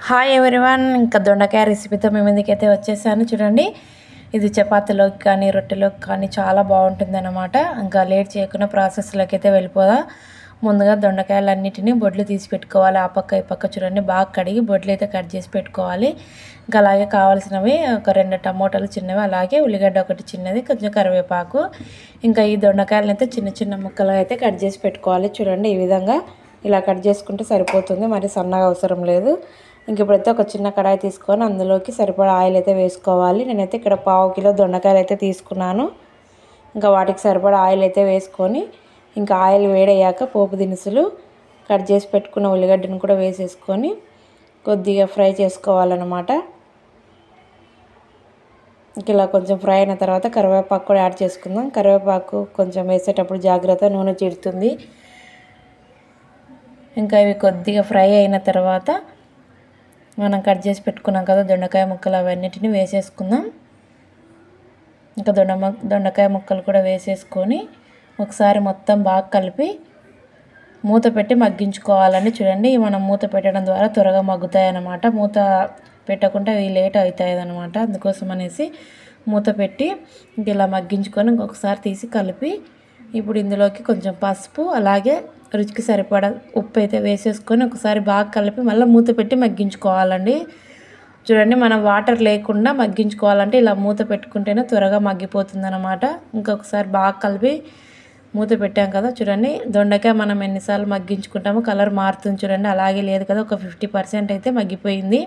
Hi everyone, ఇంకా దొండకాయ రెసిపీతో మీ ముందుకైతే వచ్చేసాను. చూడండి, ఇది చపాతీలోకి కానీ రొట్టెలోకి కానీ చాలా బాగుంటుంది అన్నమాట. ఇంకా లేట్ చేయకుండా ప్రాసెస్లోకి అయితే వెళ్ళిపోదా. ముందుగా దొండకాయలన్నిటినీ బొడ్లు తీసి పెట్టుకోవాలి. ఆ పక్క ఈ పక్క చూడండి బాగా కడిగి బొడ్లు అయితే కట్ చేసి పెట్టుకోవాలి. ఇంకా అలాగే కావాల్సినవి ఒక 2 టమోటాలు చిన్నవి, అలాగే ఉల్లిగడ్డ ఒకటి చిన్నది, కొంచెం కరివేపాకు. ఇంకా ఈ దొండకాయలను అయితే చిన్న చిన్న ముక్కలు అయితే కట్ చేసి పెట్టుకోవాలి. చూడండి, ఈ విధంగా ఇలా కట్ చేసుకుంటే సరిపోతుంది, మరి సన్నగా అవసరం లేదు. ఇంక ఇప్పుడైతే ఒక చిన్న కడాయి తీసుకొని అందులోకి సరిపడా ఆయిల్ అయితే వేసుకోవాలి. నేనైతే ఇక్కడ 1/2 కిలో దొండకాయలు అయితే తీసుకున్నాను. ఇంకా వాటికి సరిపడా ఆయిల్ అయితే వేసుకొని, ఇంకా ఆయిల్ వేడయ్యాక పోపు దినుసులు, కట్ చేసి పెట్టుకున్న ఉల్లిగడ్డను కూడా వేసేసుకొని కొద్దిగా ఫ్రై చేసుకోవాలన్నమాట. ఇంక ఇలా కొంచెం ఫ్రై అయిన తర్వాత కరివేపాకు కూడా యాడ్ చేసుకుందాం. కరివేపాకు కొంచెం వేసేటప్పుడు జాగ్రత్త, నూనె చిడుతుంది. ఇంకా ఇవి కొద్దిగా ఫ్రై అయిన తర్వాత మనం కట్ చేసి పెట్టుకున్నాం కదా దొండకాయ ముక్కలు, అవన్నిటిని వేసేసుకుందాం. ఇంకా దొండకాయ ముక్కలు కూడా వేసేసుకొని ఒకసారి మొత్తం బాగా కలిపి మూత పెట్టి మగ్గించుకోవాలండి. చూడండి, మనం మూత పెట్టడం ద్వారా త్వరగా మగ్గుతాయి అన్నమాట. మూత పెట్టకుండా ఇవి లేట్ అవుతాయి అన్నమాట. అందుకోసం అనేసి మూత పెట్టి ఇలా మగ్గించుకొని ఇంకొకసారి తీసి కలిపి, ఇప్పుడు ఇందులోకి కొంచెం పసుపు, అలాగే రుచికి సరిపడా ఉప్పు అయితే వేసేసుకొని ఒకసారి బాగా కలిపి మళ్ళీ మూత పెట్టి మగ్గించుకోవాలండి. చూడండి, మనం వాటర్ లేకుండా మగ్గించుకోవాలంటే ఇలా మూత పెట్టుకుంటేనే త్వరగా మగ్గిపోతుంది అన్నమాట. ఇంకొకసారి బాగా కలిపి మూత పెట్టాం కదా. చూడండి, దొండకాయ మనం ఎన్నిసార్లు మగ్గించుకుంటామో కలర్ మారుతుంది. చూడండి, అలాగే లేదు కదా, ఒక 50% అయితే మగ్గిపోయింది.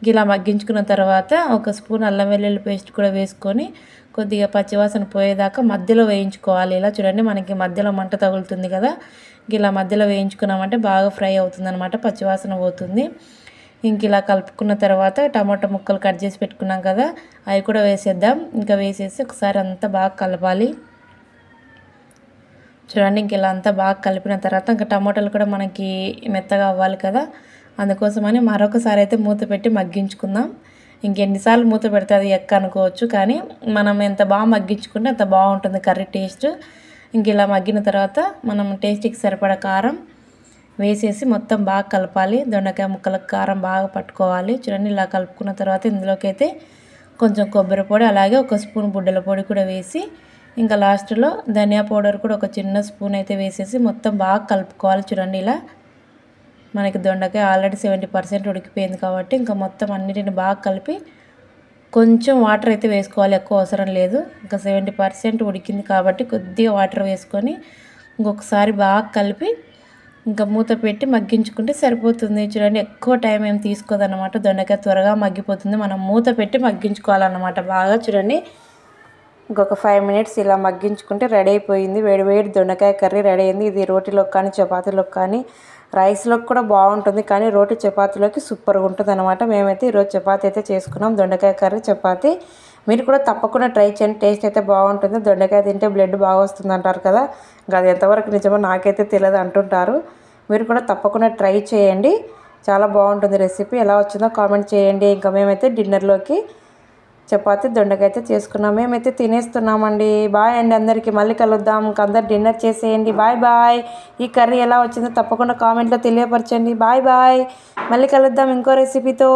ఇలా మగ్గించుకున్న తర్వాత ఒక స్పూన్ అల్లం వెల్లుల్లి పేస్ట్ కూడా వేసుకొని కొద్దిగా పచ్చివాసన పోయేదాకా మధ్యలో వేయించుకోవాలి. ఇలా చూడండి, మనకి మధ్యలో మంట తగులుతుంది కదా, ఇలా మధ్యలో వేయించుకున్నామంటే బాగా ఫ్రై అవుతుంది అనమాట, పచ్చివాసన పోతుంది. ఇంక ఇలా కలుపుకున్న తర్వాత టమాటా ముక్కలు కట్ చేసి పెట్టుకున్నాం కదా, అవి కూడా వేసేద్దాం. ఇంకా వేసేసి ఒకసారి అంతా బాగా కలపాలి. చూడండి, ఇంక ఇలా అంతా బాగా కలిపిన తర్వాత ఇంకా టమాటాలు కూడా మనకి మెత్తగా అవ్వాలి కదా, అందుకోసమని మరొకసారి అయితే మూత పెట్టి మగ్గించుకుందాం. ఇంకెన్నిసార్లు మూత పెడితే అది ఎక్క అనుకోవచ్చు, కానీ మనం ఎంత బాగా మగ్గించుకుంటే అంత బాగుంటుంది కర్రీ టేస్ట్. ఇంక ఇలా మగ్గిన తర్వాత మనం టేస్ట్కి సరిపడా కారం వేసేసి మొత్తం బాగా కలపాలి. దొండకాయ ముక్కలకు కారం బాగా పట్టుకోవాలి. చూడండి, ఇలా కలుపుకున్న తర్వాత ఇందులోకి అయితే కొంచెం కొబ్బరి పొడి, అలాగే ఒక స్పూన్ బుడ్డల పొడి కూడా వేసి, ఇంకా లాస్ట్లో ధనియా పౌడర్ కూడా ఒక చిన్న స్పూన్ అయితే వేసేసి మొత్తం బాగా కలుపుకోవాలి. చూడండి, ఇలా మనకి దొండకాయ ఆల్రెడీ 70% ఉడికిపోయింది కాబట్టి ఇంకా మొత్తం అన్నిటిని బాగా కలిపి కొంచెం వాటర్ అయితే వేసుకోవాలి, ఎక్కువ అవసరం లేదు. ఇంకా 70% ఉడికింది కాబట్టి కొద్దిగా వాటర్ వేసుకొని ఇంకొకసారి బాగా కలిపి ఇంకా మూత పెట్టి మగ్గించుకుంటే సరిపోతుంది. చూడండి, ఎక్కువ టైం ఏం తీసుకోదన్నమాట, దొండకాయ త్వరగా మగ్గిపోతుంది. మనం మూత పెట్టి మగ్గించుకోవాలన్నమాట బాగా. చూడండి, ఇంకొక 5 మినిట్స్ ఇలా మగ్గించుకుంటే రెడీ అయిపోయింది. వేడి వేడి దొండకాయ కర్రీ రెడీ అయింది. ఇది రోటీలోకి కానీ చపాతీలోకి కానీ రైస్లోకి కూడా బాగుంటుంది, కానీ రోటీ చపాతీలోకి సూపర్గా ఉంటుంది అనమాట. మేమైతే ఈరోజు చపాతీ అయితే చేసుకున్నాం, దొండకాయ కర్రీ చపాతీ. మీరు కూడా తప్పకుండా ట్రై చేయండి, టేస్ట్ అయితే బాగుంటుంది. దొండకాయ తింటే బ్లడ్ బాగా వస్తుంది అంటారు కదా, ఇంకా అది ఎంతవరకు నిజమో నాకైతే తెలియదు అంటుంటారు. మీరు కూడా తప్పకుండా ట్రై చేయండి, చాలా బాగుంటుంది రెసిపీ. ఎలా వచ్చిందో కామెంట్ చేయండి. ఇంకా మేమైతే డిన్నర్లోకి చపాతీ దొండకాయ అయితే చేసుకున్నాం, మేమైతే తినేస్తున్నామండి. బాయ్ అండి అందరికీ, మళ్ళీ కలుద్దాం. ఇంకా అందరు డిన్నర్ చేసేయండి. Bye bye. ఈ కర్రీ ఎలా వచ్చిందో తప్పకుండా కామెంట్లో తెలియపరచండి. బాయ్ బాయ్, మళ్ళీ కలుద్దాం ఇంకో రెసిపీతో.